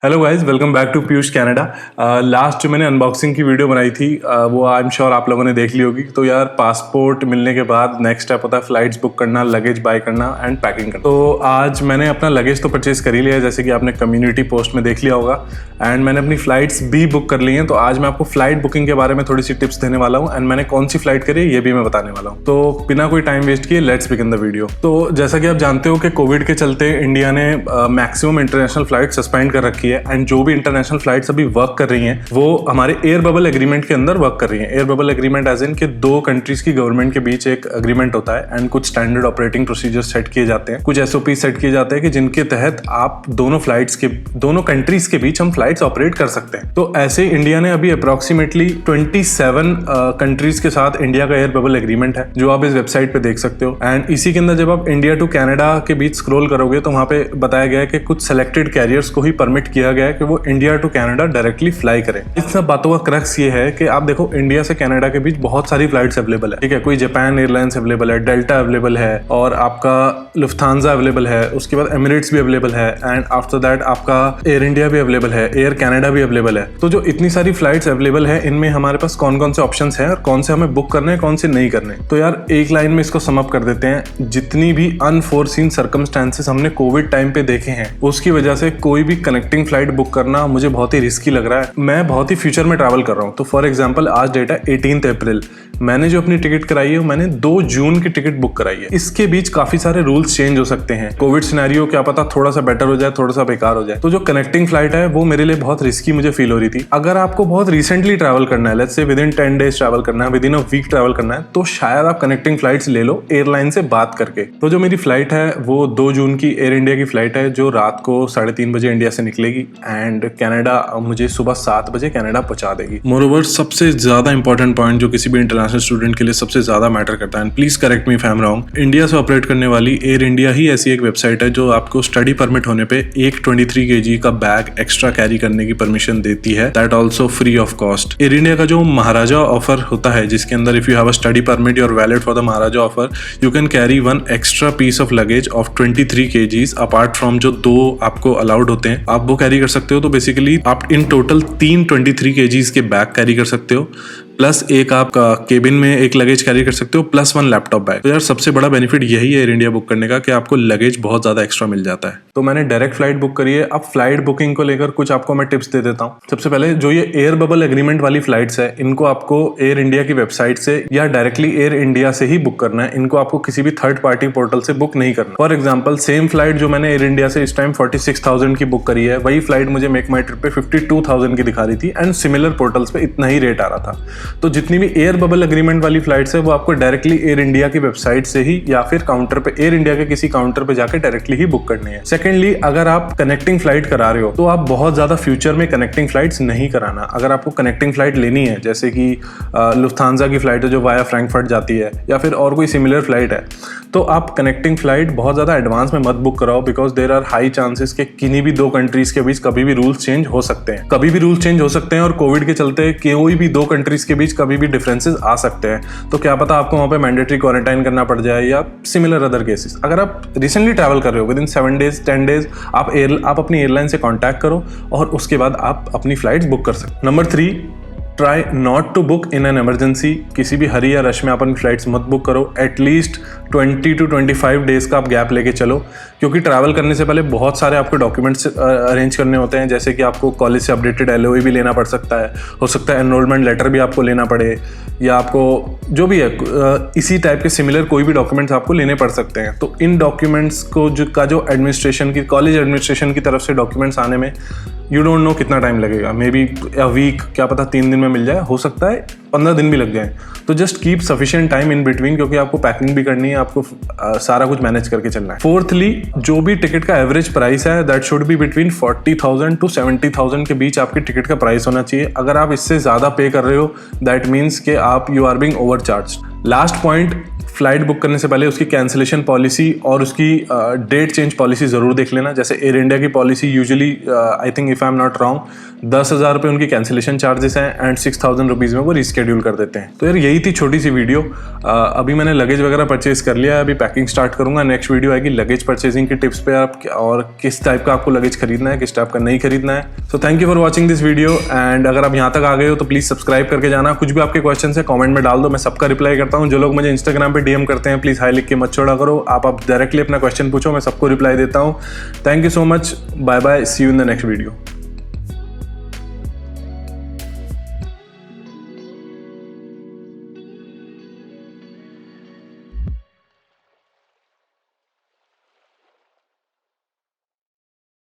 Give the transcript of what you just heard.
Hello guys, welcome back to Piyush Canada. Last जो मैंने unboxing की वीडियो बनाई थी वो आई एम श्योर आप लोगों ने देख ली होगी। तो यार पासपोर्ट मिलने के बाद नेक्स्ट स्टेप होता है फ्लाइट्स बुक करना, लगेज बाय करना एंड पैकिंग करना। तो आज मैंने अपना लगेज तो परचेज कर ही लिया है, जैसे कि आपने कम्युनिटी पोस्ट में देख लिया होगा, एंड मैंने अपनी फ्लाइट्स भी बुक कर ली हैं। तो आज मैं आपको फ्लाइट बुकिंग के बारे में थोड़ी सी टिप्स देने वाला हूँ, एंड मैंने कौन सी फ्लाइट करी है ये भी मैं बताने वाला हूँ। तो बिना कोई टाइम वेस्ट किए लेट्स बिगिन द वीडियो। तो जैसा कि आप जानते हो कि कोविड के चलते इंडिया ने मैक्सिमम इंटरनेशनल फ्लाइट सस्पेंड कर रखी है, एंड जो भी इंटरनेशनल फ्लाइट्स अभी वर्क कर रही हैं वो हमारे एयर बबल एग्रीमेंट के अंदर वर्क कर रही हैं। एयर बबल एग्रीमेंट एज इन के दो कंट्रीज की गवर्नमेंट के बीच एक एग्रीमेंट होता है, एंड कुछ स्टैंडर्ड ऑपरेटिंग प्रोसीजर्स सेट किए जाते हैं, कुछ एसओपी सेट किए जाते हैं कि जिनके तहत आप दोनों कंट्रीज के बीच हम फ्लाइट्स ऑपरेट कर सकते हैं। तो ऐसे इंडिया ने अभी अप्रोक्सीमेटली 27 कंट्रीज के साथ इंडिया का एयर बबल एग्रीमेंट है, जो आप इस वेबसाइट पे देख सकते हो। एंड इसी के अंदर जब आप इंडिया टू कनाडा के बीच स्क्रॉल करोगे तो वहां पे बताया गया है कि कुछ सेलेक्टेड कैरियर्स को ही परमिट किया गया है कि वो India to Canada directly fly करें। इस सब बातों का क्रक्स ये है कि आप देखो इंडिया से कनाडा के बीच बहुत सारी फ्लाइट्स अवेलेबल है, ठीक है। कोई जापान एयरलाइंस अवेलेबल है, डेल्टा अवेलेबल है, और आपका लुफ्थांसा अवेलेबल है, उसके बाद एमिरेट्स भी अवेलेबल है, एंड आफ्टर दैट आपका एयर इंडिया भी अवेलेबल है, एयर कनाडा भी अवेलेबल है। तो जो इतनी सारी फ्लाइट्स अवेलेबल है, इनमें हमारे पास कौन कौन से ऑप्शन है और कौन से हमें बुक करने हैं, कौन से नहीं करने। तो यार एक लाइन में इसको सम अप कर देते हैं, जितनी भी अनफोर्सीन सर्कमस्टेंसेस हमने कोविड टाइम पे देखे हैं उसकी वजह से कोई भी कनेक्टिंग फ्लाइट बुक करना मुझे बहुत ही रिस्की लग रहा है। मैं बहुत ही फ्यूचर में ट्रैवल कर रहा हूँ। तो फॉर एग्जांपल आज डेट है 18 अप्रैल, मैंने जो अपनी टिकट कराई है मैंने 2 जून की टिकट बुक कराई है। इसके बीच काफी सारे रूल्स चेंज हो सकते हैं, कोविड सिनेरियो क्या पता थोड़ा सा बेटर हो जाए, थोड़ा सा बेकार हो जाए। तो जो कनेक्टिंग फ्लाइट है वो मेरे लिए बहुत रिस्की मुझे फील हो रही थी। अगर आपको बहुत रिसेंटली ट्रैवल करना है, let's say with in 10 days travel करना है, within a week travel करना है, तो शायद आप कनेक्टिंग फ्लाइट्स ले लो एयरलाइन से बात करके। तो जो मेरी फ्लाइट है वो 2 जून की एयर इंडिया की फ्लाइट है, जो रात को 3:30 बजे इंडिया से निकलेगी एंड कनाडा मुझे सुबह 7 बजे कनाडा पहुंचा देगी। मोरओवर सबसे ज्यादा इंपॉर्टेंट पॉइंट जो किसी भी इंटरनेशनल स्टूडेंट के लिए सबसे ज्यादा मैटर करता है, please correct me if I am wrong, India से ऑपरेट करने वाली एयर इंडिया ही ऐसी एक वेबसाइट है जो आपको स्टडी परमिट होने पे एक 23 kg का बैग एक्स्ट्रा कैरी करने की परमिशन देती है, that also free of cost. Air India का जो महाराजा ऑफर होता है, जिसके अंदर if you have a study permit you're valid for the Maharaja offer, you can carry 1 extra piece of luggage of 23 kgs apart from जो 2 आपको अलाउड होते हैं, आप वो कैरी कर सकते हो। तो बेसिकली आप इन टोटल 3 23 kgs के बैग कैरी कर सकते हो, प्लस एक आप केबिन में एक लगेज कैरी कर सकते हो, प्लस 1 लैपटॉप बैग। तो यार सबसे बड़ा बेनिफिट यही है एयर इंडिया बुक करने का कि आपको लगेज बहुत ज्यादा एक्स्ट्रा मिल जाता है। तो मैंने डायरेक्ट फ्लाइट बुक करी है। अब फ्लाइट बुकिंग को लेकर कुछ आपको मैं टिप्स दे देता हूँ। सबसे पहले जो ये एयर बबल एग्रीमेंट वाली फ्लाइट्स है, इनको आपको एयर इंडिया की वेबसाइट से या डायरेक्टली एयर इंडिया से ही बुक करना है। इनको आपको किसी भी थर्ड पार्टी पोर्टल से बुक नहीं करना। फॉर एग्जाम्पल सेम फ्लाइट जो मैंने एयर इंडिया से इस टाइम 46,000 की बुक करी है, वही फ्लाइट मुझे मेक माई ट्रिप पे 52,000 की दिखा रही थी, एंड सिमिलर पोर्टल्स पे इतना ही रेट आ रहा था। तो जितनी भी एयर बबल एग्रीमेंट वाली फ्लाइट्स है वो आपको डायरेक्टली एयर इंडिया की वेबसाइट से ही या फिर काउंटर पे, एयर इंडिया के किसी काउंटर पे जाकर डायरेक्टली ही बुक करनी है। सेकेंडली, अगर आप कनेक्टिंग फ्लाइट करा रहे हो तो आप बहुत ज्यादा फ्यूचर में कनेक्टिंग फ्लाइट्स नहीं कराना। अगर आपको कनेक्टिंग फ्लाइट लेनी है, जैसे कि लुफ्थांसा की फ्लाइट है जो वाया फ्रैंकफर्ट जाती है, या फिर और कोई सिमिलर फ्लाइट है, तो आप कनेक्टिंग फ्लाइट बहुत ज्यादा एडवांस में मत बुक कराओ, because there are high chances कि किन्हीं भी 2 कंट्रीज के बीच कभी भी रूल्स चेंज हो सकते हैं, और कोविड के चलते कोई भी 2 कंट्रीज के बीच कभी भी डिफरेंसेस आ सकते हैं। तो क्या पता आपको वहां पे मैंडेटरी क्वारंटाइन करना पड़ जाए या सिमिलर अदर केसेस। अगर आप रिसेंटली ट्रैवल कर रहे हो विद इन 7 डेज 10 डेज, आप अपनी एयरलाइन से कॉन्टैक्ट करो और उसके बाद आप अपनी फ्लाइट्स बुक कर सकते। Number 3, try not to book in an emergency. किसी भी हरी या रश में अपनी फ्लाइट्स मत बुक करो। एटलीस्ट 20 to 25 डेज का आप गैप लेके चलो, क्योंकि ट्रैवल करने से पहले बहुत सारे आपको डॉक्यूमेंट्स अरेंज करने होते हैं, जैसे कि आपको कॉलेज से अपडेटेड LOA भी लेना पड़ सकता है, हो सकता है एनरोलमेंट लेटर भी आपको लेना पड़े, या आपको जो भी है इसी टाइप के सिमिलर कोई भी डॉक्यूमेंट्स आपको लेने पड़ सकते हैं। तो इन डॉक्यूमेंट्स को जो एडमिनिस्ट्रेशन की, कॉलेज एडमिनिस्ट्रेशन की तरफ से डॉक्यूमेंट्स आने में यू डोंट नो कितना टाइम लगेगा, मे बी अ वीक, क्या पता 3 दिन में मिल जाए, हो सकता है 15 दिन भी लग जाए। तो just keep sufficient time in between, क्योंकि आपको पैकिंग भी करनी है, आपको सारा कुछ मैनेज करके चलना है। फोर्थली, जो भी टिकट का एवरेज प्राइस है that should be between 40,000 to 70,000 के बीच आपकी टिकट का प्राइस होना चाहिए। अगर आप इससे ज्यादा पे कर रहे हो दैट मीन्स कि आप you are being overcharged. Last point, flight book करने से पहले उसकी कैंसिलेशन पॉलिसी और उसकी डेट चेंज पॉलिसी ज़रूर देख लेना। जैसे एयर इंडिया की policy usually I think if I am not wrong 10,000 रुपये उनकी कैंसिलेशन चार्जेस हैं एंड 6,000 रुपीज़ में वो रीस्केड्यूल कर देते हैं। तो यार यही थी छोटी सी वीडियो। अभी मैंने लगेज वगैरह परचेज कर लिया है, अभी पैकिंग स्टार्ट करूँगा। नेक्स्ट वीडियो आएगी लगेज परचेजिंग की टिप्स पे आप और किस टाइप का आपको लगेज खरीदना है, किस टाइप का नहीं खरीदना है। So thank you for watching this video and अगर आप यहाँ तक आ गए हो तो प्लीज़ सब्सक्राइब करके जाना। कुछ भी आपके क्वेश्चन है कॉमेंट में डाल दो, मैं सबका रिप्लाई करता हूँ। जो लोग मुझे इंस्टाग्राम पे DM करते हैं प्लीज़ हाई लिख के मत छोड़ा करो। आप डायरेक्टली अपना क्वेश्चन पूछो, मैं सबको रिप्लाई देता हूँ। Thank you so much, bye bye, see you in the next video.